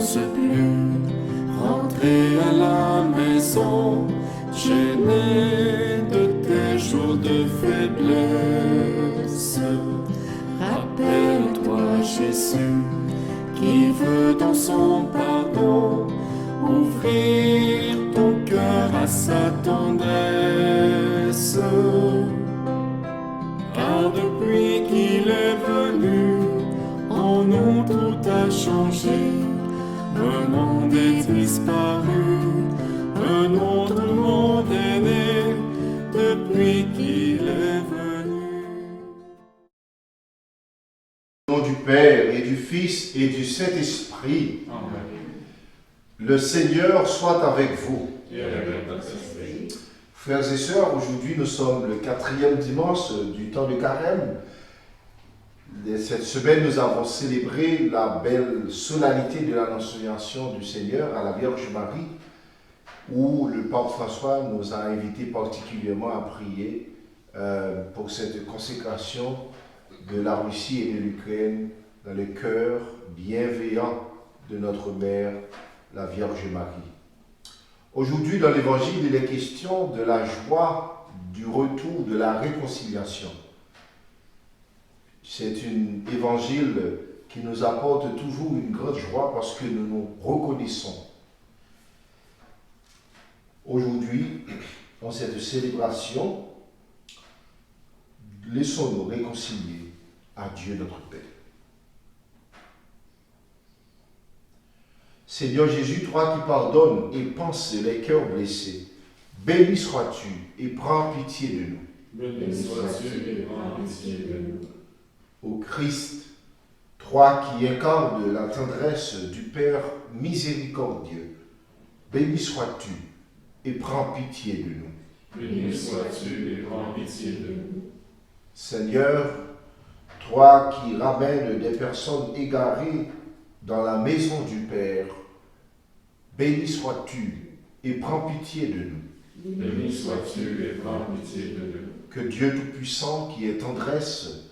n'ose plus rentrer à la maison, gêné de tes jours de faiblesse. Rappelle-toi Jésus, qui veut dans son pardon ouvrir ton cœur à sa tendresse. Car depuis qu'il est venu, en nous tout a changé. Un monde est disparu, un autre monde est né depuis qu'il est venu. Au nom du Père et du Fils et du Saint-Esprit. Amen. Le Seigneur soit avec vous. Et avec votre esprit. Frères et sœurs, aujourd'hui nous sommes le 4e dimanche du temps de Carême. Cette semaine, nous avons célébré la belle solennité de l'Annonciation du Seigneur à la Vierge Marie, où le pape François nous a invités particulièrement à prier pour cette consécration de la Russie et de l'Ukraine dans le cœur bienveillant de notre Mère, la Vierge Marie. Aujourd'hui, dans l'Évangile, il est question de la joie du retour de la réconciliation. C'est un évangile qui nous apporte toujours une grande joie parce que nous nous reconnaissons. Aujourd'hui, en cette célébration, laissons-nous réconcilier à Dieu notre Père. Seigneur Jésus, toi qui pardonnes et penses les cœurs blessés, béni sois-tu et prends pitié de nous. Béni sois-tu et prends pitié de nous. Ô Christ, toi qui incarnes la tendresse du Père miséricordieux, béni sois-tu et prends pitié de nous. Béni sois-tu et prends pitié de nous. Seigneur, toi qui ramènes des personnes égarées dans la maison du Père, béni sois-tu et prends pitié de nous. Béni sois-tu et prends pitié de nous. Que Dieu Tout-Puissant, qui est tendresse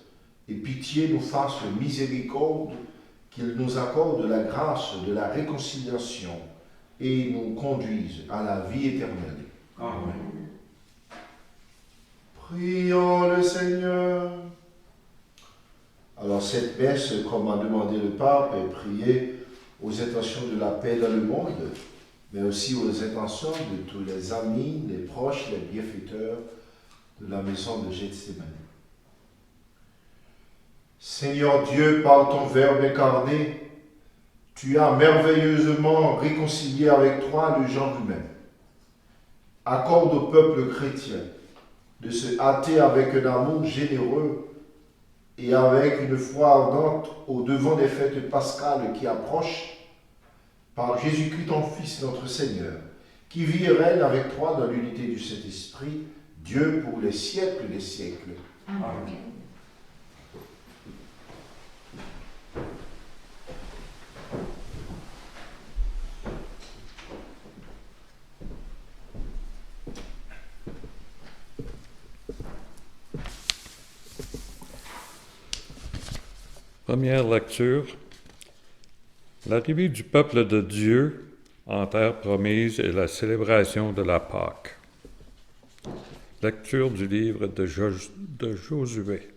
et pitié, nous fasse miséricorde, qu'il nous accorde la grâce de la réconciliation et nous conduise à la vie éternelle. Amen. Prions le Seigneur. Alors cette messe, comme a demandé le pape, est priée aux intentions de la paix dans le monde, mais aussi aux intentions de tous les amis, les proches, les bienfaiteurs de la maison de Gethsémani. Seigneur Dieu, par ton Verbe incarné, tu as merveilleusement réconcilié avec toi le genre humain. Accorde au peuple chrétien de se hâter avec un amour généreux et avec une foi ardente au devant des fêtes pascales qui approchent, par Jésus-Christ ton Fils, notre Seigneur, qui vit et règne avec toi dans l'unité du Saint-Esprit, Dieu pour les siècles des siècles. Amen. Première lecture. L'arrivée du peuple de Dieu en terre promise et la célébration de la Pâque. Lecture du livre de Josué.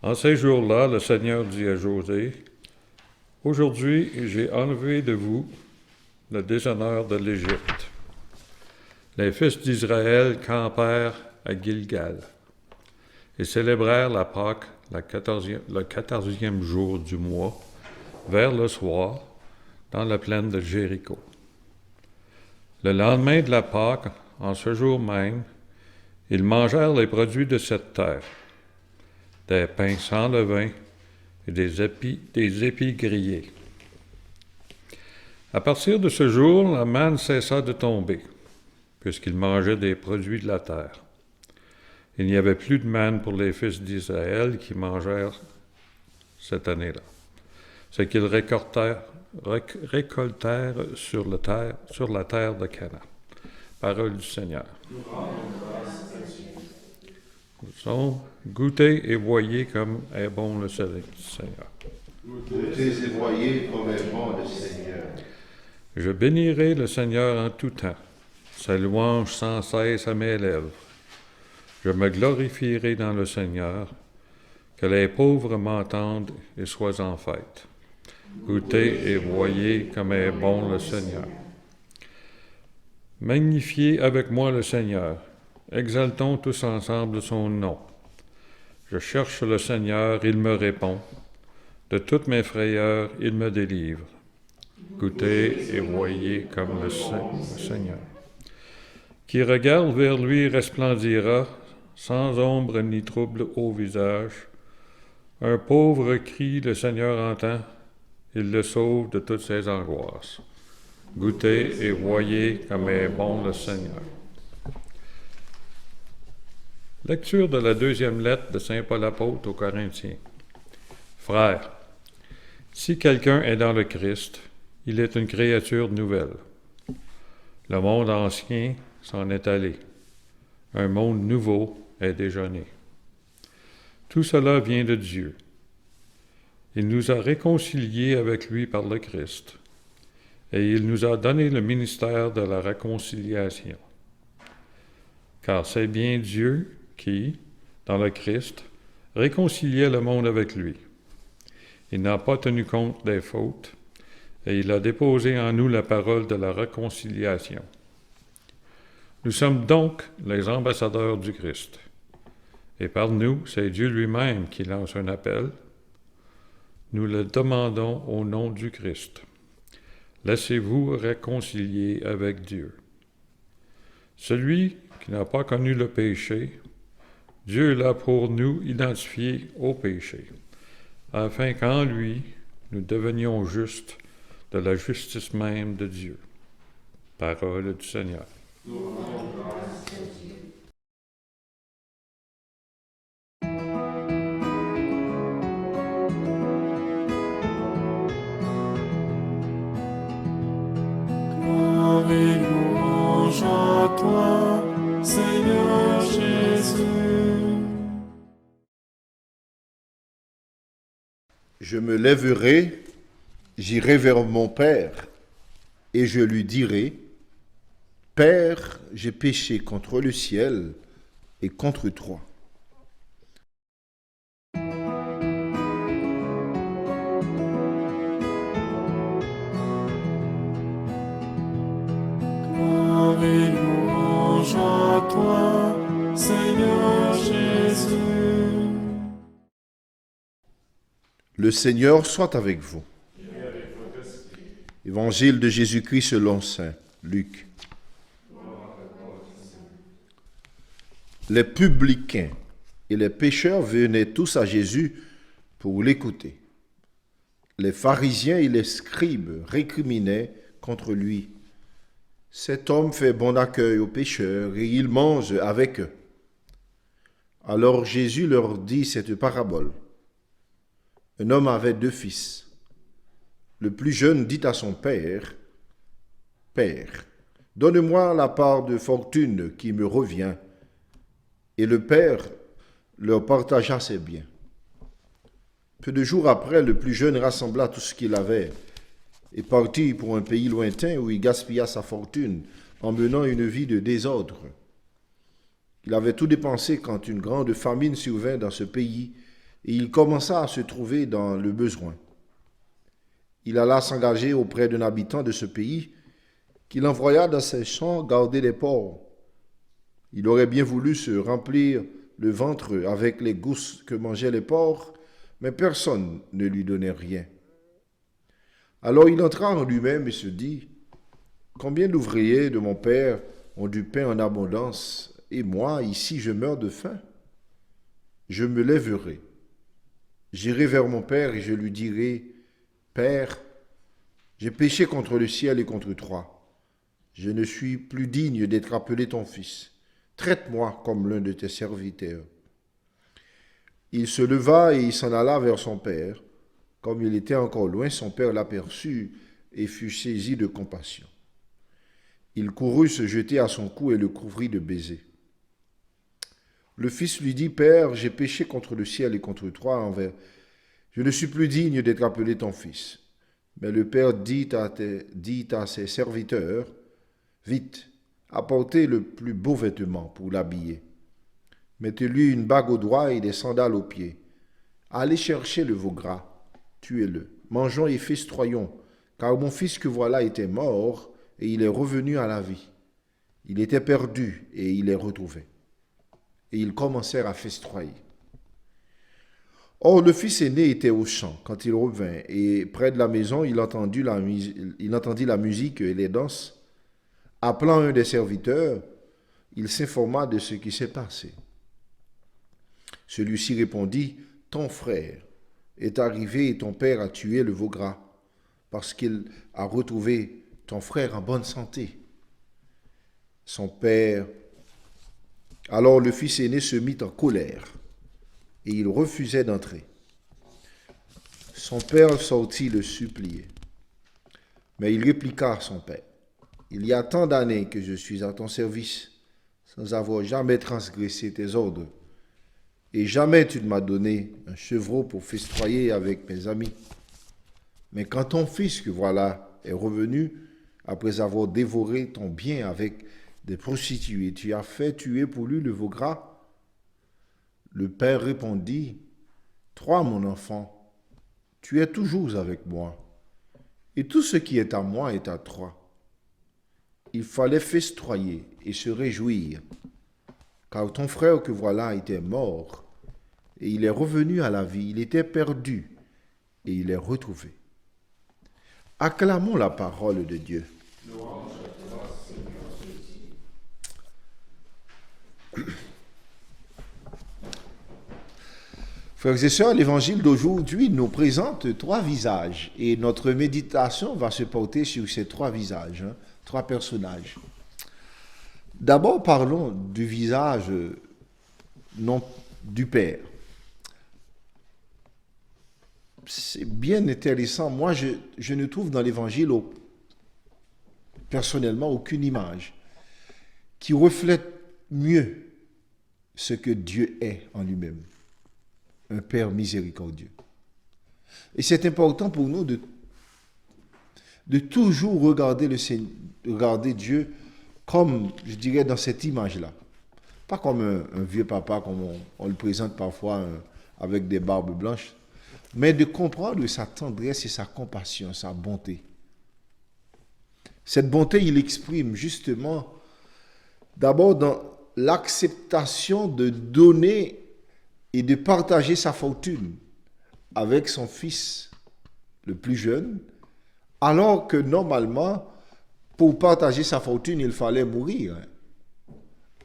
En ces jours-là, le Seigneur dit à José, « Aujourd'hui, j'ai enlevé de vous le déshonneur de l'Égypte. » Les fils d'Israël campèrent à Gilgal et célébrèrent la Pâque le 14e jour du mois, vers le soir, dans la plaine de Jéricho. Le lendemain de la Pâque, en ce jour même, ils mangèrent les produits de cette terre, des pains sans levain et des épis grillés. À partir de ce jour, la manne cessa de tomber, puisqu'ils mangeaient des produits de la terre. Il n'y avait plus de manne pour les fils d'Israël qui mangèrent cette année-là. Ce qu'ils récoltèrent sur la terre de Canaan. Parole du Seigneur. Goûtez et voyez comme est bon le Seigneur. Goûtez et voyez comme est bon le Seigneur. Je bénirai le Seigneur en tout temps, sa louange sans cesse à mes lèvres. Je me glorifierai dans le Seigneur, que les pauvres m'entendent et soient en fête. Goûtez et voyez comme est bon le Seigneur. Magnifiez avec moi le Seigneur, exaltons tous ensemble son nom. Je cherche le Seigneur, il me répond. De toutes mes frayeurs, il me délivre. Goûtez et voyez comme le Seigneur. Qui regarde vers lui resplendira, sans ombre ni trouble au visage. Un pauvre crie, le Seigneur entend, il le sauve de toutes ses angoisses. Goûtez et voyez comme est bon le Seigneur. Lecture de la deuxième lettre de Saint Paul apôtre aux Corinthiens. Frères, si quelqu'un est dans le Christ, il est une créature nouvelle. Le monde ancien s'en est allé. Un monde nouveau est déjà né. Tout cela vient de Dieu. Il nous a réconciliés avec lui par le Christ, et il nous a donné le ministère de la réconciliation. Car c'est bien Dieu qui, dans le Christ, réconciliait le monde avec lui. Il n'a pas tenu compte des fautes, et il a déposé en nous la parole de la réconciliation. Nous sommes donc les ambassadeurs du Christ. Et par nous, c'est Dieu lui-même qui lance un appel. Nous le demandons au nom du Christ. Laissez-vous réconcilier avec Dieu. Celui qui n'a pas connu le péché, Dieu l'a pour nous identifié au péché, afin qu'en lui, nous devenions justes de la justice même de Dieu. Parole du Seigneur. Gloire et louange à toi, Seigneur Jésus. Je me lèverai, j'irai vers mon Père, et je lui dirai, Père, j'ai péché contre le ciel et contre toi. Gloire et louange à toi, Seigneur Jésus. Le Seigneur soit avec vous. Évangile de Jésus-Christ selon saint Luc. Les publicains et les pécheurs venaient tous à Jésus pour l'écouter. Les pharisiens et les scribes récriminaient contre lui. Cet homme fait bon accueil aux pécheurs et il mange avec eux. Alors Jésus leur dit cette parabole. Un homme avait 2 fils. Le plus jeune dit à son père, « Père, donne-moi la part de fortune qui me revient. » Et le père leur partagea ses biens. Peu de jours après, le plus jeune rassembla tout ce qu'il avait et partit pour un pays lointain où il gaspilla sa fortune en menant une vie de désordre. Il avait tout dépensé quand une grande famine survint dans ce pays et il commença à se trouver dans le besoin. Il alla s'engager auprès d'un habitant de ce pays qu'il envoya dans ses champs garder les porcs. Il aurait bien voulu se remplir le ventre avec les gousses que mangeaient les porcs, mais personne ne lui donnait rien. Alors il entra en lui-même et se dit, « Combien d'ouvriers de mon père ont du pain en abondance, et moi, ici, je meurs de faim? Je me lèverai. J'irai vers mon père et je lui dirai, « Père, j'ai péché contre le ciel et contre toi. Je ne suis plus digne d'être appelé ton fils. Traite-moi comme l'un de tes serviteurs. » Il se leva et il s'en alla vers son père. Comme il était encore loin, son père l'aperçut et fut saisi de compassion. Il courut se jeter à son cou et le couvrit de baisers. Le fils lui dit, « Père, j'ai péché contre le ciel et contre toi. Je ne suis plus digne d'être appelé ton fils. Mais le père dit à ses serviteurs, vite, apportez le plus beau vêtement pour l'habiller. Mettez-lui une bague au doigt et des sandales aux pieds. Allez chercher le veau gras, tuez-le. Mangeons et festoyons, car mon fils que voilà était mort et il est revenu à la vie. Il était perdu et il est retrouvé. Et ils commencèrent à festoyer. Or, le fils aîné était au champ quand il revint, et près de la maison, il entendit la musique et les danses. Appelant un des serviteurs, il s'informa de ce qui s'est passé. Celui-ci répondit, « Ton frère est arrivé et ton père a tué le veau gras, parce qu'il a retrouvé ton frère en bonne santé. » Son père... Alors le fils aîné se mit en colère, et il refusait d'entrer. Son père sortit le supplier. Mais il répliqua à son père, « Il y a tant d'années que je suis à ton service, sans avoir jamais transgressé tes ordres, et jamais tu ne m'as donné un chevreau pour festoyer avec mes amis. Mais quand ton fils, que voilà, est revenu, après avoir dévoré ton bien avec des prostituées, tu as fait tuer pour lui le veau gras. » Le père répondit, « Toi, mon enfant, tu es toujours avec moi, et tout ce qui est à moi est à toi. » Il fallait festoyer et se réjouir, car ton frère que voilà était mort, et il est revenu à la vie, il était perdu, et il est retrouvé. Acclamons la parole de Dieu. Frères et sœurs, l'évangile d'aujourd'hui nous présente trois visages et notre méditation va se porter sur ces trois visages, trois personnages. D'abord, parlons du visage non du Père. C'est bien intéressant. Moi, je ne trouve dans l'évangile personnellement aucune image qui reflète mieux ce que Dieu est en lui-même. Un Père miséricordieux. Et c'est important pour nous de toujours regarder Dieu comme, je dirais, dans cette image-là. Pas comme un vieux papa, comme on le présente parfois avec des barbes blanches, mais de comprendre sa tendresse et sa compassion, sa bonté. Cette bonté, il exprime justement d'abord dans l'acceptation de donner et de partager sa fortune avec son fils le plus jeune, alors que normalement, pour partager sa fortune, il fallait mourir.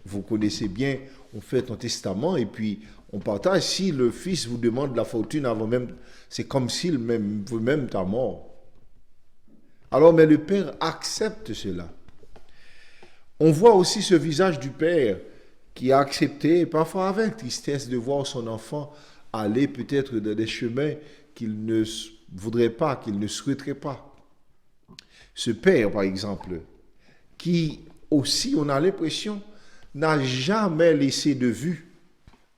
Vous connaissez bien, on fait un testament et puis on partage. Si le fils vous demande la fortune avant même, c'est comme s'il veut même ta mort. Alors, mais le Père accepte cela. On voit aussi ce visage du Père qui a accepté, parfois avec tristesse, de voir son enfant aller peut-être dans des chemins qu'il ne voudrait pas, qu'il ne souhaiterait pas. Ce Père, par exemple, qui aussi, on a l'impression, n'a jamais laissé de vue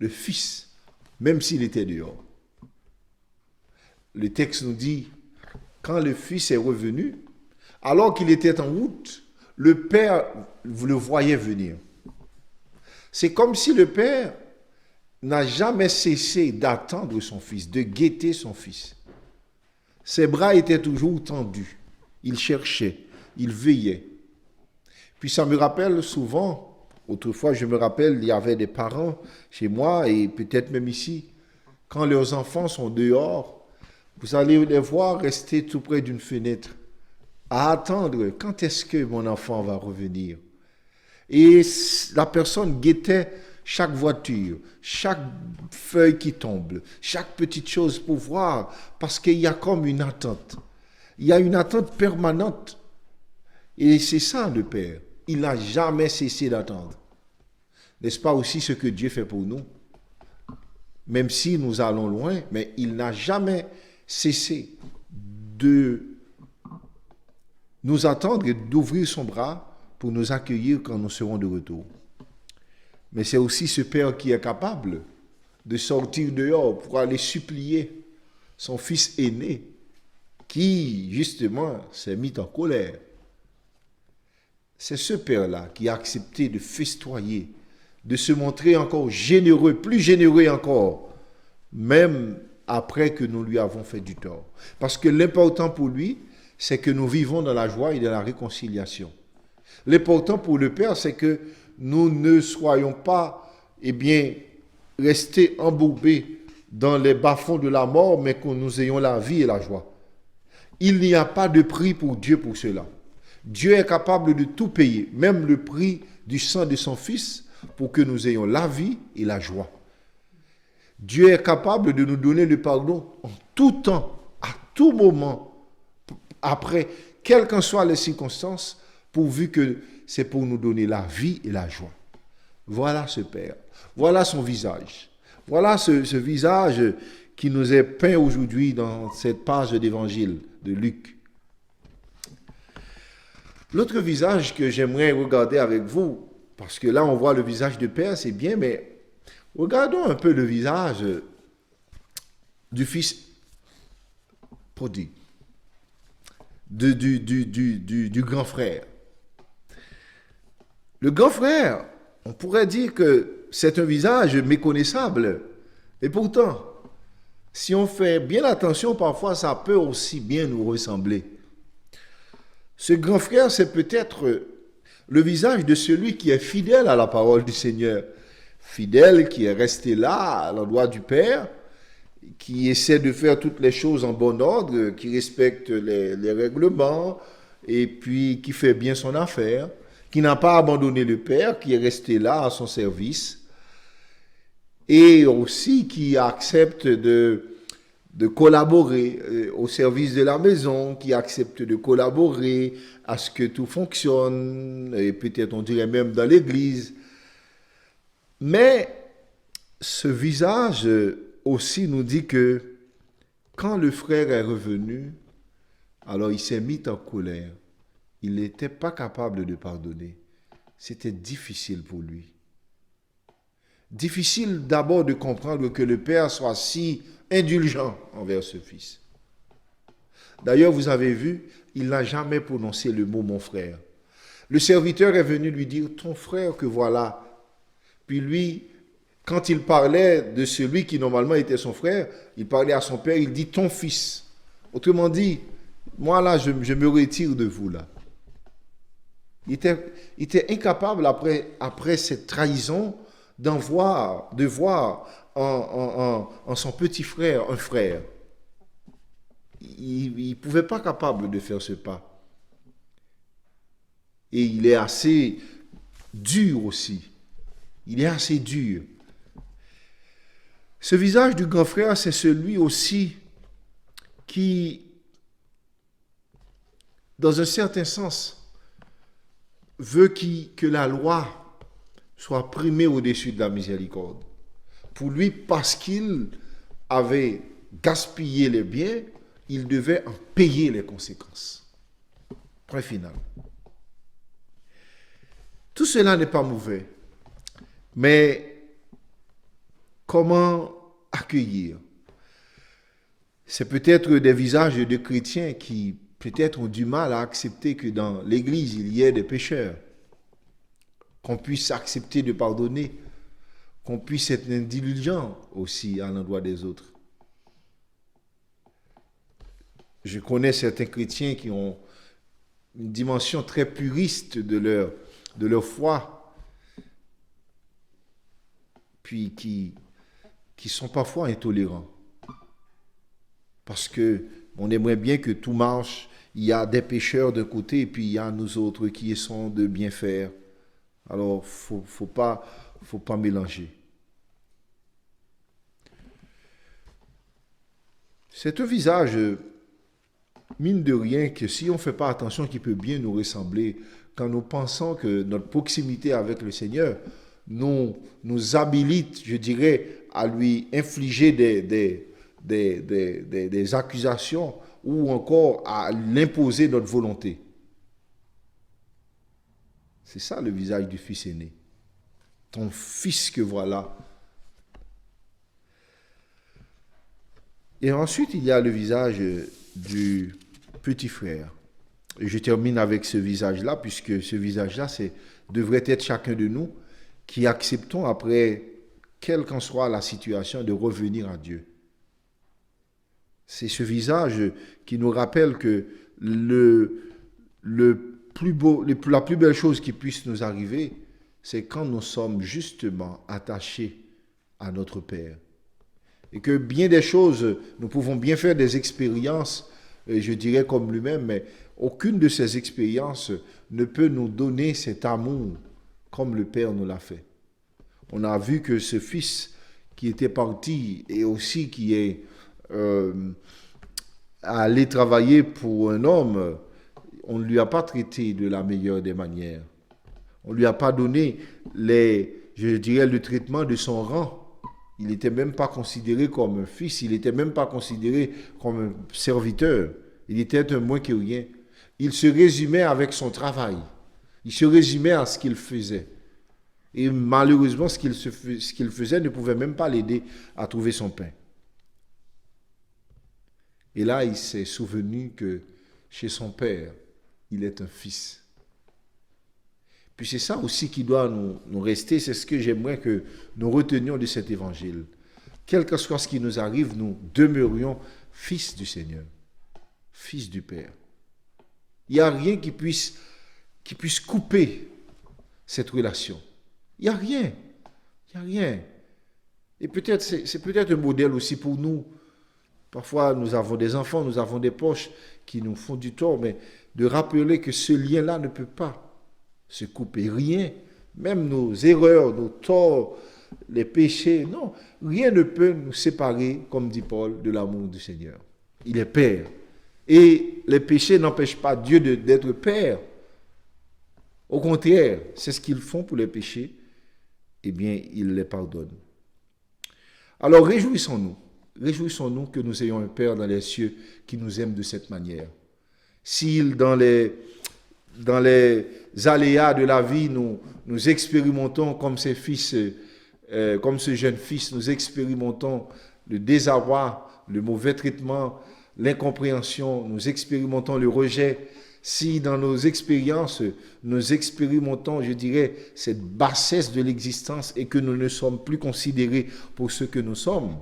le Fils, même s'il était dehors. Le texte nous dit, quand le Fils est revenu, alors qu'il était en route, le Père le voyait venir. C'est comme si le Père n'a jamais cessé d'attendre son Fils, de guetter son Fils. Ses bras étaient toujours tendus. Il cherchait, il veillait. Puis ça me rappelle souvent, autrefois je me rappelle, il y avait des parents chez moi et peut-être même ici, quand leurs enfants sont dehors, vous allez les voir rester tout près d'une fenêtre, à attendre quand est-ce que mon enfant va revenir. Et la personne guettait chaque voiture, chaque feuille qui tombe, chaque petite chose pour voir, parce qu'il y a comme une attente. Il y a une attente permanente. Et c'est ça le Père. Il n'a jamais cessé d'attendre. N'est-ce pas aussi ce que Dieu fait pour nous? Même si nous allons loin, mais il n'a jamais cessé de nous attendre et d'ouvrir son bras pour nous accueillir quand nous serons de retour. Mais c'est aussi ce Père qui est capable de sortir dehors pour aller supplier son fils aîné, qui justement s'est mis en colère. C'est ce père-là qui a accepté de festoyer, de se montrer encore généreux, plus généreux encore, même après que nous lui avons fait du tort. Parce que l'important pour lui, c'est que nous vivons dans la joie et dans la réconciliation. L'important pour le Père, c'est que nous ne soyons pas, restés embourbés dans les bas-fonds de la mort, mais que nous ayons la vie et la joie. Il n'y a pas de prix pour Dieu pour cela. Dieu est capable de tout payer, même le prix du sang de son Fils, pour que nous ayons la vie et la joie. Dieu est capable de nous donner le pardon en tout temps, à tout moment, après, quelles qu'en soient les circonstances, pourvu que c'est pour nous donner la vie et la joie. Voilà ce Père, voilà son visage, voilà ce visage qui nous est peint aujourd'hui dans cette page d'évangile de Luc. L'autre visage que j'aimerais regarder avec vous, parce que là on voit le visage du Père, c'est bien, mais regardons un peu le visage du Fils prodigue, du grand frère. Le grand frère, on pourrait dire que c'est un visage méconnaissable. Et pourtant, si on fait bien attention, parfois ça peut aussi bien nous ressembler. Ce grand frère, c'est peut-être le visage de celui qui est fidèle à la parole du Seigneur. Fidèle, qui est resté là, à l'endroit du Père, qui essaie de faire toutes les choses en bon ordre, qui respecte les règlements, et puis qui fait bien son affaire, qui n'a pas abandonné le Père, qui est resté là à son service, et aussi qui accepte de collaborer au service de la maison, qui accepte de collaborer à ce que tout fonctionne, et peut-être on dirait même dans l'église. Mais ce visage aussi nous dit que quand le frère est revenu, alors il s'est mis en colère. Il n'était pas capable de pardonner. C'était difficile pour lui. Difficile d'abord de comprendre que le Père soit si indulgent envers ce fils. D'ailleurs, vous avez vu, il n'a jamais prononcé le mot « mon frère ». Le serviteur est venu lui dire « ton frère que voilà ». Puis lui, quand il parlait de celui qui normalement était son frère, il parlait à son père, il dit « ton fils ». Autrement dit, moi là, je me retire de vous là. Il était incapable après cette trahison de voir en son petit frère un frère. Il ne pouvait pas capable de faire ce pas. Et il est assez dur aussi. Il est assez dur. Ce visage du grand frère, c'est celui aussi qui, dans un certain sens, veut que la loi soit primée au-dessus de la miséricorde. Pour lui, parce qu'il avait gaspillé les biens, il devait en payer les conséquences. Point final. Tout cela n'est pas mauvais. Mais comment accueillir? C'est peut-être des visages de chrétiens qui peut-être ont du mal à accepter que dans l'Église, il y ait des pécheurs, qu'on puisse accepter de pardonner, qu'on puisse être indulgent aussi à l'endroit des autres. Je connais certains chrétiens qui ont une dimension très puriste de leur foi, puis qui sont parfois intolérants. Parce que on aimerait bien que tout marche. Il y a des pécheurs d'un côté et puis il y a nous autres qui essayons de bien faire. Alors, faut pas mélanger. C'est un visage, mine de rien, que si on ne fait pas attention, qui peut bien nous ressembler quand nous pensons que notre proximité avec le Seigneur nous habilite, je dirais, à lui infliger des accusations ou encore à l'imposer notre volonté. C'est ça le visage du fils aîné. Ton fils que voilà. Et ensuite, il y a le visage du petit frère. Et je termine avec ce visage-là, puisque ce visage-là, devrait être chacun de nous qui acceptons, après, quelle qu'en soit la situation, de revenir à Dieu. C'est ce visage qui nous rappelle que la plus belle chose qui puisse nous arriver, c'est quand nous sommes justement attachés à notre Père. Et que bien des choses, nous pouvons bien faire des expériences, je dirais comme lui-même, mais aucune de ces expériences ne peut nous donner cet amour comme le Père nous l'a fait. On a vu que ce fils qui était parti et aussi qui est allé travailler pour un homme, on ne lui a pas traité de la meilleure des manières. On ne lui a pas donné le traitement de son rang. Il n'était même pas considéré comme un fils, il n'était même pas considéré comme un serviteur. Il était un moins que rien. Il se résumait avec son travail. Il se résumait à ce qu'il faisait. Et malheureusement, ce qu'il faisait ne pouvait même pas l'aider à trouver son pain. Et là, il s'est souvenu que chez son père, il est un fils. Puis c'est ça aussi qui doit nous rester, c'est ce que j'aimerais que nous retenions de cet évangile. Quel que soit ce qui nous arrive, nous demeurions fils du Seigneur, fils du Père. Il n'y a rien qui puisse couper cette relation. Il n'y a rien. Il n'y a rien. Et peut-être, c'est peut-être un modèle aussi pour nous. Parfois, nous avons des enfants, nous avons des proches qui nous font du tort, mais de rappeler que ce lien-là ne peut pas se couper. Rien, même nos erreurs, nos torts, les péchés, non, rien ne peut nous séparer, comme dit Paul, de l'amour du Seigneur. Il est Père. Et les péchés n'empêchent pas Dieu d'être Père. Au contraire, c'est ce qu'ils font pour les péchés. Eh bien, il les pardonne. Alors, réjouissons-nous. Réjouissons-nous que nous ayons un Père dans les cieux qui nous aime de cette manière. S'il, dans les aléas de la vie, nous expérimentons comme ces fils, comme ce jeune fils, nous expérimentons le désarroi, le mauvais traitement, l'incompréhension, nous expérimentons le rejet. Si dans nos expériences, nous expérimentons, je dirais, cette bassesse de l'existence et que nous ne sommes plus considérés pour ce que nous sommes,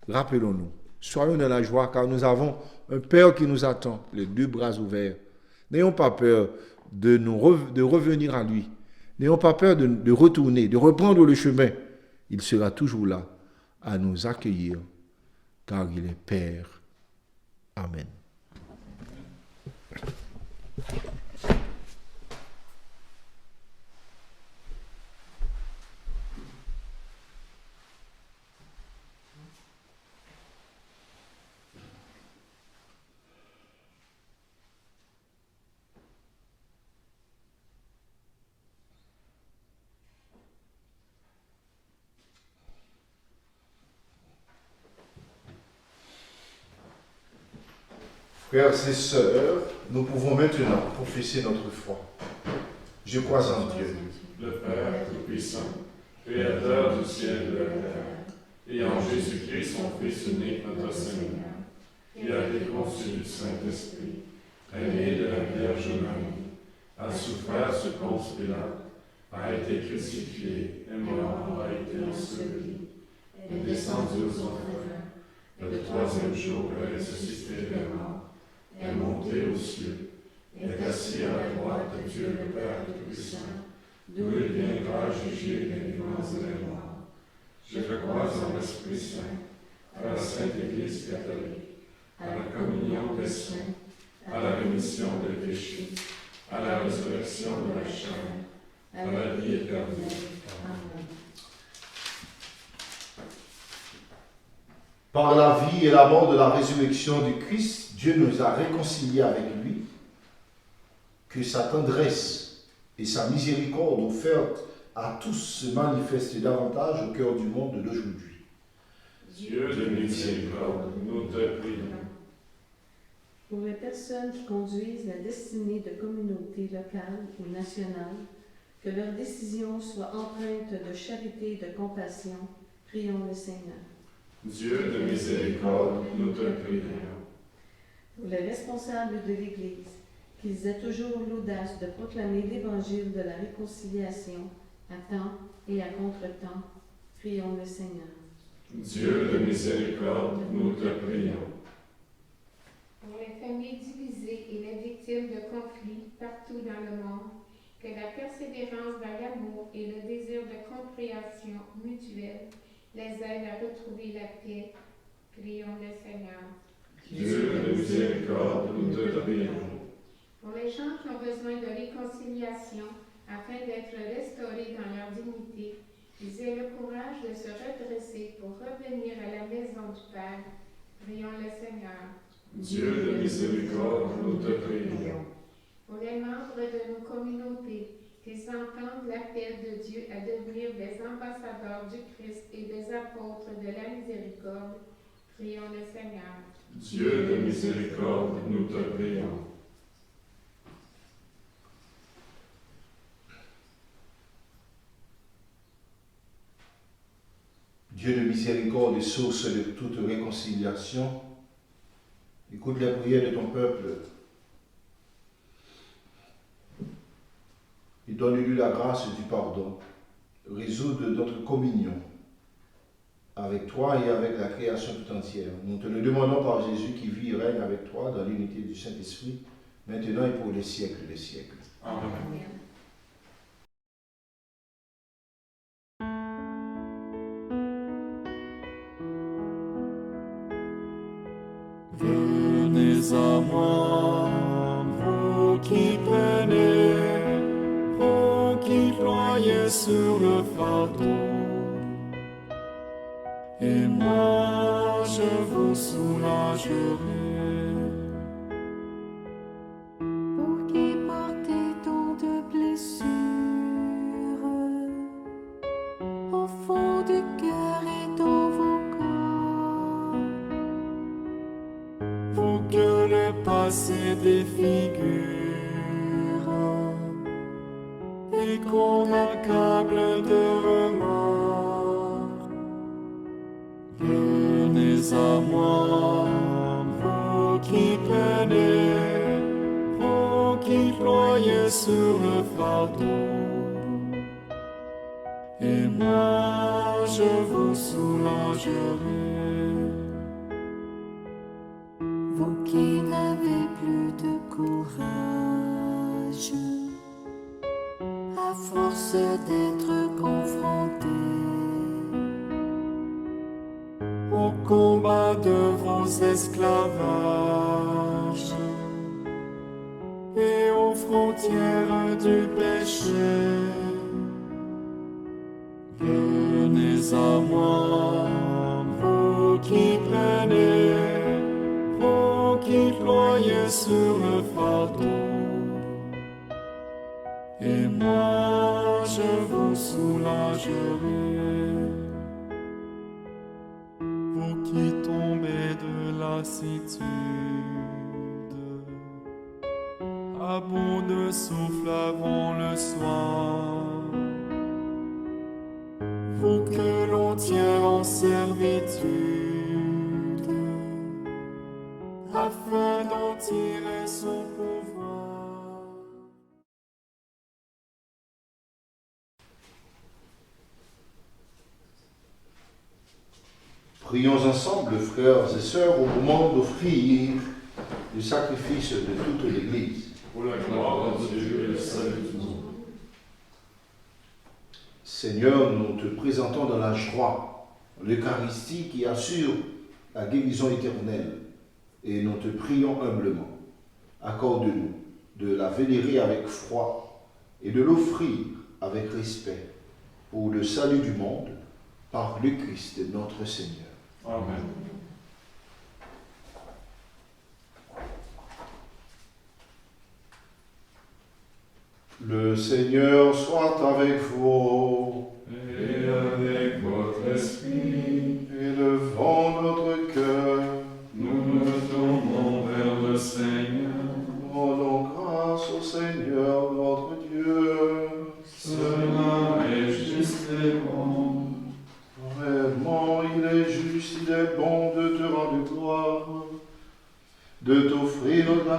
rappelons-nous, soyons dans la joie car nous avons un Père qui nous attend, les deux bras ouverts. N'ayons pas peur de revenir à lui. N'ayons pas peur de retourner, de reprendre le chemin. Il sera toujours là à nous accueillir car il est Père. Amen. Frères et sœurs, nous pouvons maintenant professer notre foi. Je crois en Dieu, le Père Tout-Puissant, Créateur du ciel et de la terre, et en Jésus-Christ, son Fils unique, notre Seigneur, qui a été conçu du Saint-Esprit, est né de la Vierge Marie, a souffert sous Ponce Pilate, a été crucifié, est mort, a été enseveli, est descendu aux enfers, le troisième jour est ressuscité des morts, est monté aux cieux, est assis à la droite de Dieu le Père Tout-Puissant, d'où il viendra juger les vivants et les morts. Je crois en l'Esprit Saint, à la Sainte Église catholique, à la communion des saints, à la rémission des péchés, à la résurrection de la chair, à la vie éternelle. Amen. par la vie et la mort de la résurrection du Christ, Dieu nous a réconciliés avec lui, que sa tendresse et sa miséricorde offertes à tous se manifestent davantage au cœur du monde d'aujourd'hui. Dieu de miséricorde, nous te prions. Pour les personnes qui conduisent la destinée de communautés locales ou nationales, que leurs décisions soient empreintes de charité et de compassion, prions le Seigneur. Dieu de miséricorde, nous te prions. Pour les responsables de l'Église, qu'ils aient toujours l'audace de proclamer l'Évangile de la réconciliation à temps et à contre-temps, prions le Seigneur. Dieu de miséricorde, nous te prions. Pour les familles divisées et les victimes de conflits partout dans le monde, que la persévérance dans l'amour et le désir de compréhension mutuelle les aident à retrouver la paix, prions le Seigneur. Dieu de miséricorde, nous te prions. Pour les gens qui ont besoin de réconciliation afin d'être restaurés dans leur dignité, qu'ils aient le courage de se redresser pour revenir à la maison du Père, prions le Seigneur. Dieu de miséricorde, nous te prions. Pour les membres de nos communautés, qu'ils entendent l'appel de Dieu à devenir des ambassadeurs du Christ et des apôtres de la miséricorde, prions le Seigneur. Dieu de miséricorde, nous te prions. Dieu de miséricorde et source de toute réconciliation, écoute les prières de ton peuple et donne-lui la grâce du pardon. Résoudre notre communion avec toi et avec la création tout entière. Nous te le demandons par Jésus qui vit et règne avec toi dans l'unité du Saint-Esprit, maintenant et pour les siècles des siècles. Amen. Venez à moi, vous qui peinez, vous qui ployez sur le fardeau, et moi je vous soulagerai. Pour qui portez tant de blessures au fond du cœur et dans vos corps, Vous que le passé défigure et qu'on accable de remords. Venez à moi, vous qui peinez, vous qui ployez sur le fardeau, et moi je vous soulagerai. vous qui n'avez plus de courage, à force d'être confrontés Au combat de vos esclavages et aux frontières du péché. Venez à moi, vous qui peinez, vous qui ployez sur le fardeau, et moi je vous soulagerai. Vous qui tombez de lassitude, à bout de souffle avant le soir, vous que l'on tient en servitude, afin d'en tirer son pouvoir. Prions ensemble, frères et sœurs, au moment d'offrir le sacrifice de toute l'Église. Pour la gloire de Dieu et le salut du monde. Seigneur, nous te présentons dans la joie l'Eucharistie qui assure la guérison éternelle. Et nous te prions humblement. Accorde-nous de la vénérer avec foi et de l'offrir avec respect pour le salut du monde par le Christ notre Seigneur. Amen. Le Seigneur soit avec vous. Et avec votre esprit, Élevons notre cœur. nous nous tournons vers le Seigneur. Rendons grâce au Seigneur notre Dieu. Cela est juste et bon. Vraiment, il est juste, il est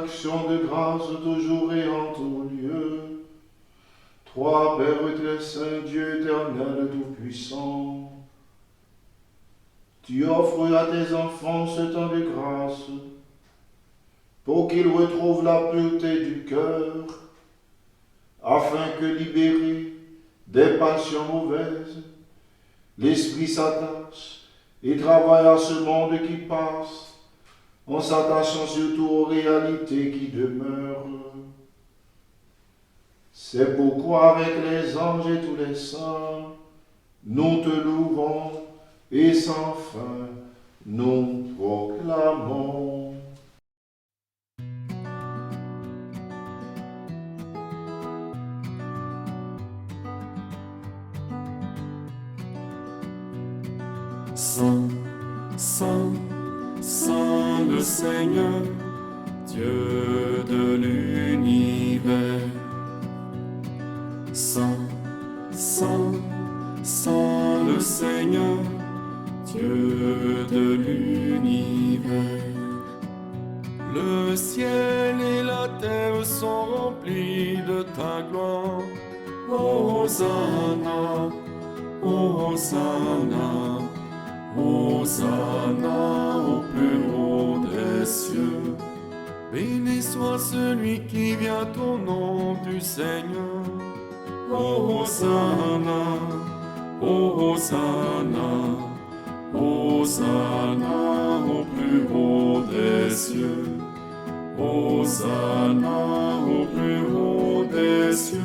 action de grâce toujours et en tout lieu. Toi, Père très saint, Dieu éternel tout-puissant, tu offres à tes enfants ce temps de grâce pour qu'ils retrouvent la pureté du cœur, afin que libérés des passions mauvaises, l'Esprit s'attache et travaille à ce monde qui passe, en s'attachant surtout aux réalités qui demeurent. C'est pourquoi avec les anges et tous les saints, nous te louons et sans fin nous proclamons. Saint, Saint, Saint le Seigneur, Dieu de l'univers. Saint, Saint, Saint le Seigneur, Dieu de l'univers. Le ciel et la terre sont remplis de ta gloire. Hosanna, Hosanna, Hosanna au plus haut des cieux. Béni soit celui qui vient au nom du Seigneur. Hosanna, Hosanna, Hosanna au plus haut des cieux. Hosanna au plus haut des cieux.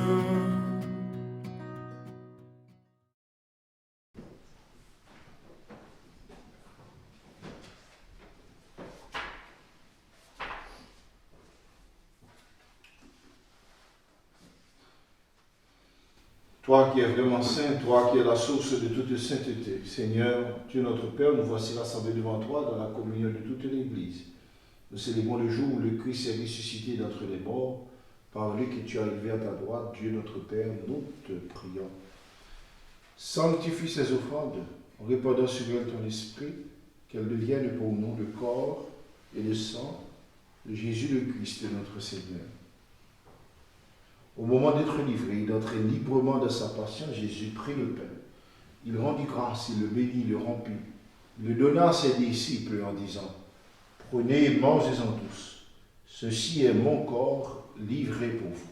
Toi qui es vraiment saint, toi qui es la source de toute sainteté, Seigneur, Dieu notre Père, nous voici rassemblés devant toi dans la communion de toute l'Église. Nous célébrons le jour où le Christ est ressuscité d'entre les morts, par lui que tu as élevé à ta droite, Dieu notre Père, nous te prions. Sanctifie ces offrandes, en répandant sur elles ton esprit, qu'elles deviennent pour nous le corps et le sang de Jésus le Christ, notre Seigneur. Au moment d'être livré, d'entrer librement dans sa passion, Jésus prit le pain. Il rendit grâce, il le bénit, le rompit. Il le donna à ses disciples en disant, « Prenez et mangez-en tous. Ceci est mon corps livré pour vous. »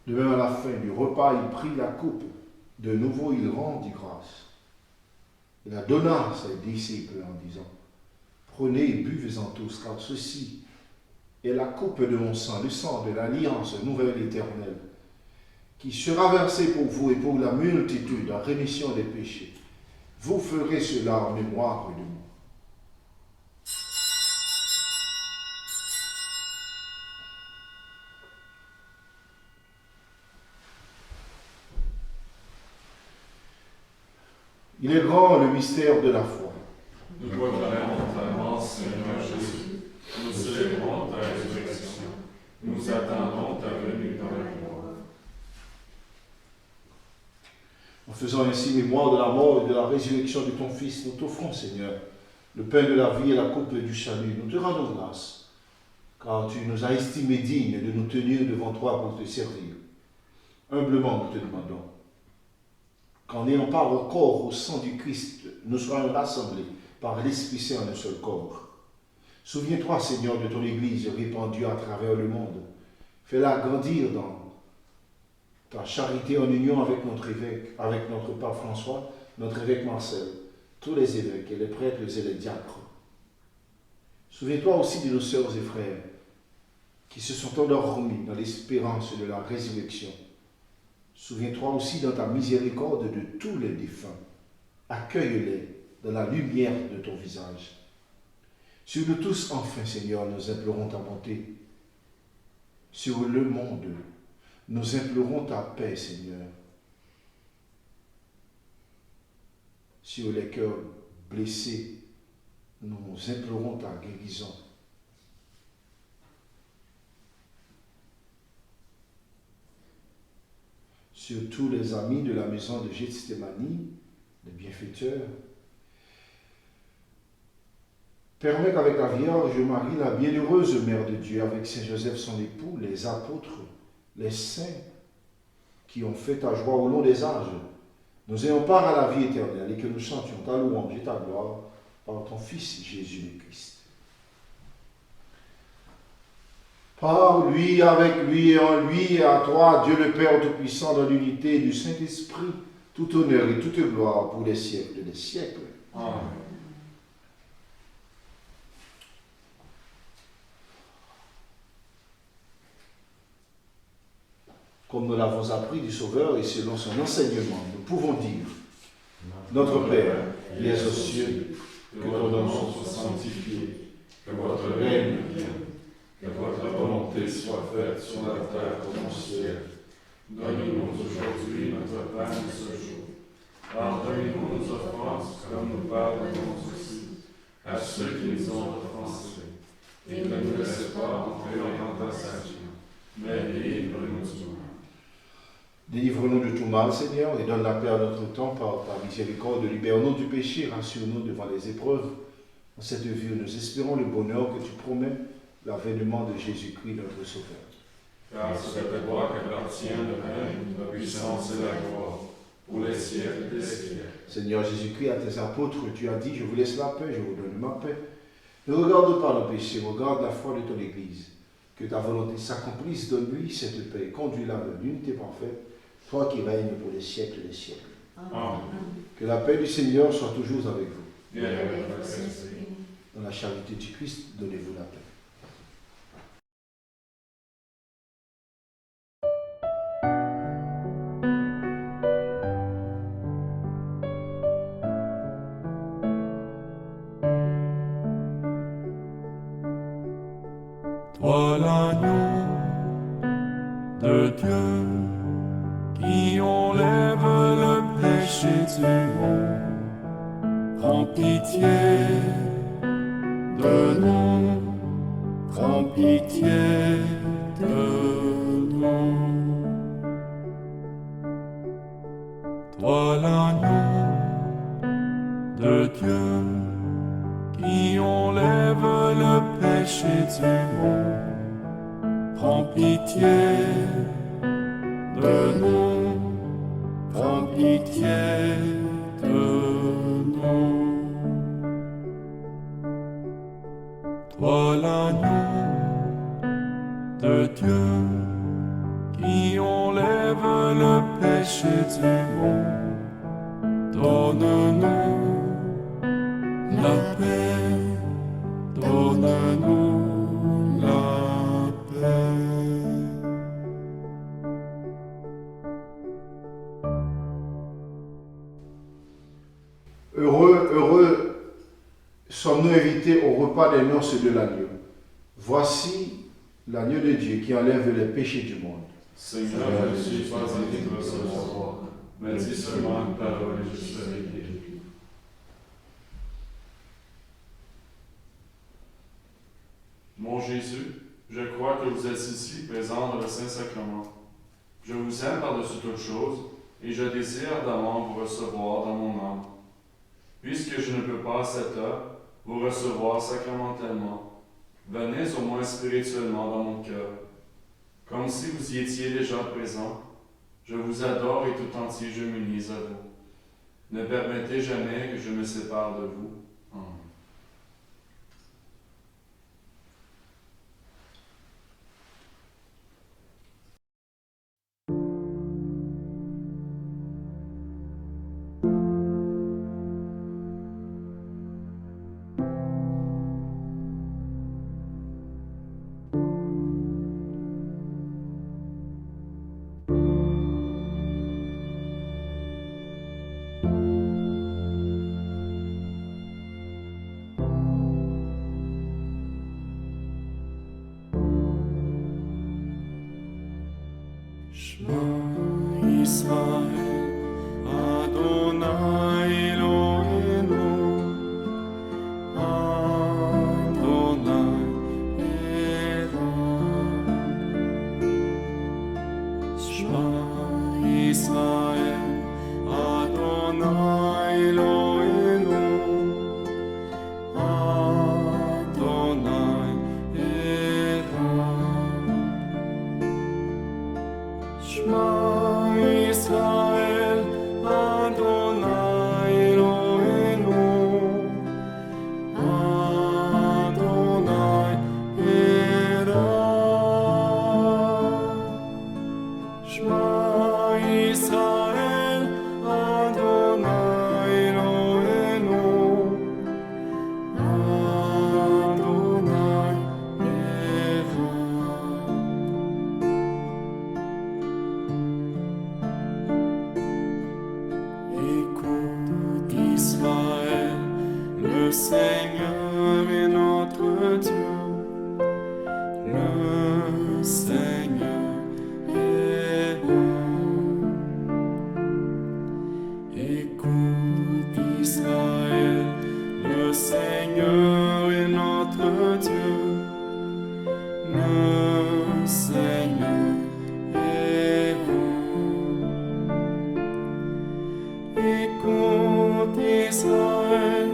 De même, à la fin du repas, il prit la coupe. De nouveau, il rendit grâce. Il la donna à ses disciples en disant, « Prenez et buvez-en tous, car ceci est la coupe de mon sang, le sang de l'alliance nouvelle éternelle, qui sera versé pour vous et pour la multitude en rémission des péchés. Vous ferez cela en mémoire de moi. » Il est grand le mystère de la foi. Nous proclamons ta mort, Seigneur Jésus. Nous célébrons ta résurrection. Nous attendons ta venue dans la gloire. En faisant ainsi mémoire de la mort et de la résurrection de ton Fils, nous t'offrons, Seigneur, le pain de la vie et la coupe du salut. Nous te rendons grâce, car tu nous as estimés dignes de nous tenir devant toi pour te servir. Humblement, nous te demandons qu'en ayant part au corps, au sang du Christ, nous soyons rassemblés par l'Esprit Saint en un seul corps. Souviens-toi, Seigneur, de ton Église répandue à travers le monde. Fais-la grandir dans ta charité en union avec notre évêque, avec notre pape François, notre évêque Marcel, tous les évêques et les prêtres et les diacres. Souviens-toi aussi de nos sœurs et frères qui se sont endormis dans l'espérance de la résurrection. Souviens-toi aussi dans ta miséricorde de tous les défunts. Accueille-les dans la lumière de ton visage. Sur nous tous, enfin, Seigneur, nous implorons ta bonté. Sur le monde, nous implorons ta paix, Seigneur. Sur les cœurs blessés, nous implorons ta guérison. sur tous les amis de la maison de Gethsémani, les bienfaiteurs. Permets qu'avec la Vierge Marie, la bienheureuse Mère de Dieu, avec Saint Joseph son époux, les apôtres, les saints qui ont fait ta joie au long des âges, nous ayons part à la vie éternelle et que nous chantions ta louange et ta gloire par ton Fils Jésus-Christ. Par lui, avec lui et en lui, et à toi, Dieu le Père Tout-Puissant, dans l'unité du Saint-Esprit, tout honneur et toute gloire pour les siècles des siècles. Amen. Comme nous l'avons appris du Sauveur et selon son enseignement, nous pouvons dire, Notre Père, qui es aux cieux, que ton nom soit sanctifié, que votre règne vienne, que votre volonté soit faite sur la terre comme au ciel. Donne-nous aujourd'hui notre pain de ce jour. Pardonnez-nous nos offenses comme nous pardonnons aussi à ceux qui nous ont offensés. Et ne nous laisse pas entrer en tentation, mais livre-nous du mal. Délivre-nous de tout mal, Seigneur, et donne la paix à notre temps par ta miséricorde. Libère-nous du péché, rassure-nous devant les épreuves. En cette vie où nous espérons le bonheur que tu promets, l'avènement de Jésus-Christ, notre Sauveur. Car c'est à toi qu'appartient le règne, la puissance et la gloire, pour les siècles des siècles. Seigneur Jésus-Christ, à tes apôtres, tu as dit, je vous laisse la paix, je vous donne ma paix. Ne regarde pas le péché, regarde la foi de ton Église. Que ta volonté s'accomplisse, donne-lui cette paix, conduis-la vers l'unité parfaite, toi qui règnes pour les siècles des siècles. Amen. Que la paix du Seigneur soit toujours avec vous. Et avec votre esprit. Dans la charité du Christ, donnez-vous la paix. Toi l'agneau de Dieu qui enlève le péché du monde, prends pitié de nous, prends pitié de nous. Toi l'agneau de Dieu qui enlève le péché du monde, prends pitié de nous, prends pitié de nous. Toi l'agneau de Dieu qui enlève le péché du monde, donne-nous la paix, donne-nous la paix. Heureux sommes-nous invités au repas des noces de l'agneau. Voici l'agneau de Dieu qui enlève les péchés du monde. Seigneur, je ne suis pas digne de recevoir, mais dis seulement une parole et je serai guéri. Mon Jésus, je crois que vous êtes ici, présent dans le Saint-Sacrement. Je vous aime par-dessus toute chose, et je désire ardemment vous recevoir dans mon âme. Puisque je ne peux pas à cette heure vous recevoir sacramentellement, venez au moins spirituellement dans mon cœur. Comme si vous y étiez déjà présent, je vous adore et tout entier je m'unis à vous. Ne permettez jamais que je me sépare de vous. Amen. Shema Yisrael, Adonai Eloheinu, Adonai Echad. Shema Israël, Adonai Eloheinu, Adonai Echad. Shema Israël, Adonai Eloheinu, Adonai Echad. Shema Israël, Adonai Eloheinu, Adonai Echad. Écoute Israël, le Seigneur est notre Dieu, le Seigneur est un. Écoute Israël, le Seigneur est notre Dieu, le Seigneur est un. Écoute Israël,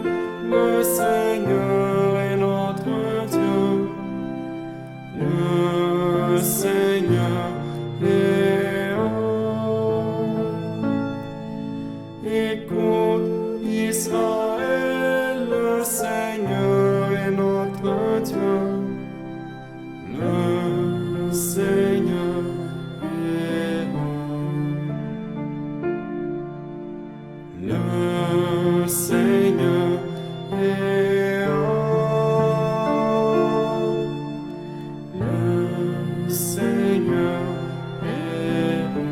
le Seigneur est notre Dieu, le Seigneur est un. Écoute Israël, le Seigneur est notre Dieu, le Seigneur est un. Le Seigneur est un. Le Seigneur est un.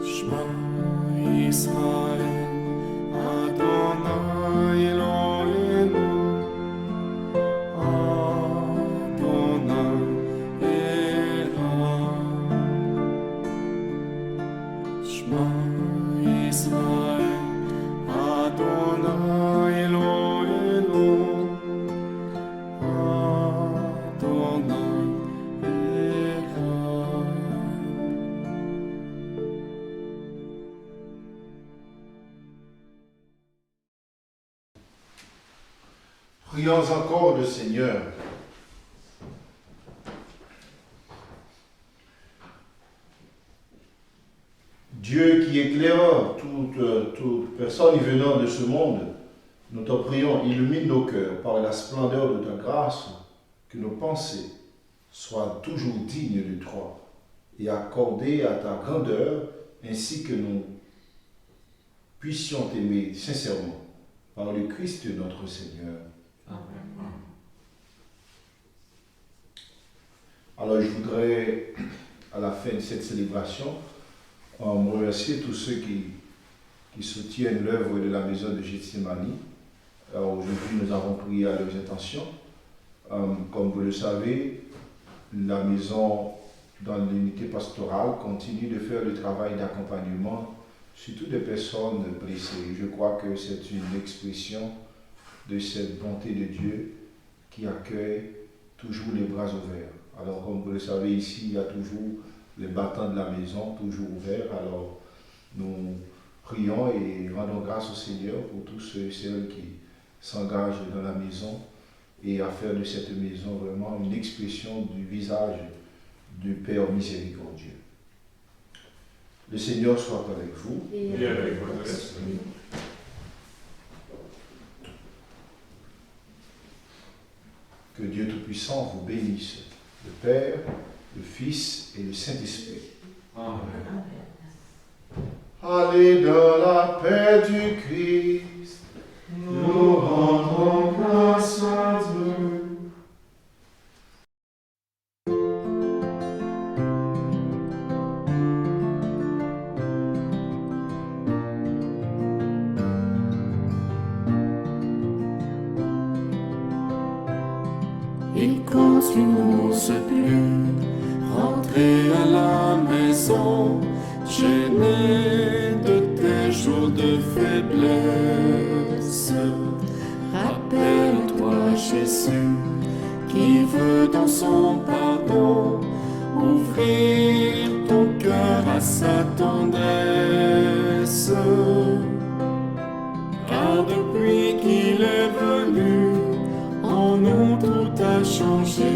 Shema Israël, Adonai Eloheinu, Adonai Echad. Shema Israël, Adonai Eloheinu, Adonai Echad. Prions encore le Seigneur. Dieu qui éclaire toute personne venant de ce monde, nous te prions, illumine nos cœurs par la splendeur de ta grâce, que nos pensées soient toujours dignes de toi et accordées à ta grandeur, ainsi que nous puissions t'aimer sincèrement par le Christ notre Seigneur. Alors je voudrais, à la fin de cette célébration, remercier tous ceux qui soutiennent l'œuvre de la maison de Gethsémani. Aujourd'hui, nous avons prié à leurs intentions. Comme vous le savez, la maison dans l'unité pastorale continue de faire le travail d'accompagnement, surtout des personnes blessées. Je crois que c'est une expression de cette bonté de Dieu qui accueille toujours les bras ouverts. Alors, comme vous le savez, ici, il y a toujours les battants de la maison, toujours ouverts. Alors, nous prions et rendons grâce au Seigneur pour tous ceux et celles qui s'engagent dans la maison et à faire de cette maison vraiment une expression du visage du Père miséricordieux. Le Seigneur soit avec vous. Et avec votre esprit. Que Dieu Tout-Puissant vous bénisse, le Père, le Fils et le Saint-Esprit. Amen. Allez dans la paix du Christ, nous rendons grâce à Dieu. tu n'oses plus rentrer à la maison, gêné de tes jours de faiblesse. Rappelle-toi Jésus qui veut dans son pardon ouvrir ton cœur à sa tendresse. Car depuis qu'il est venu, en nous tout a changé.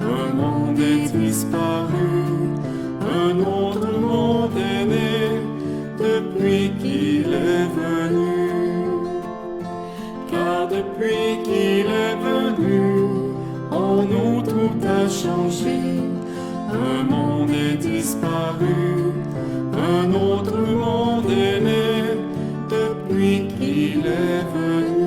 Un monde est disparu, un autre monde est né depuis qu'il est venu. Car depuis qu'il est venu, en nous tout a changé. Un monde est disparu, un autre monde est né depuis qu'il est venu.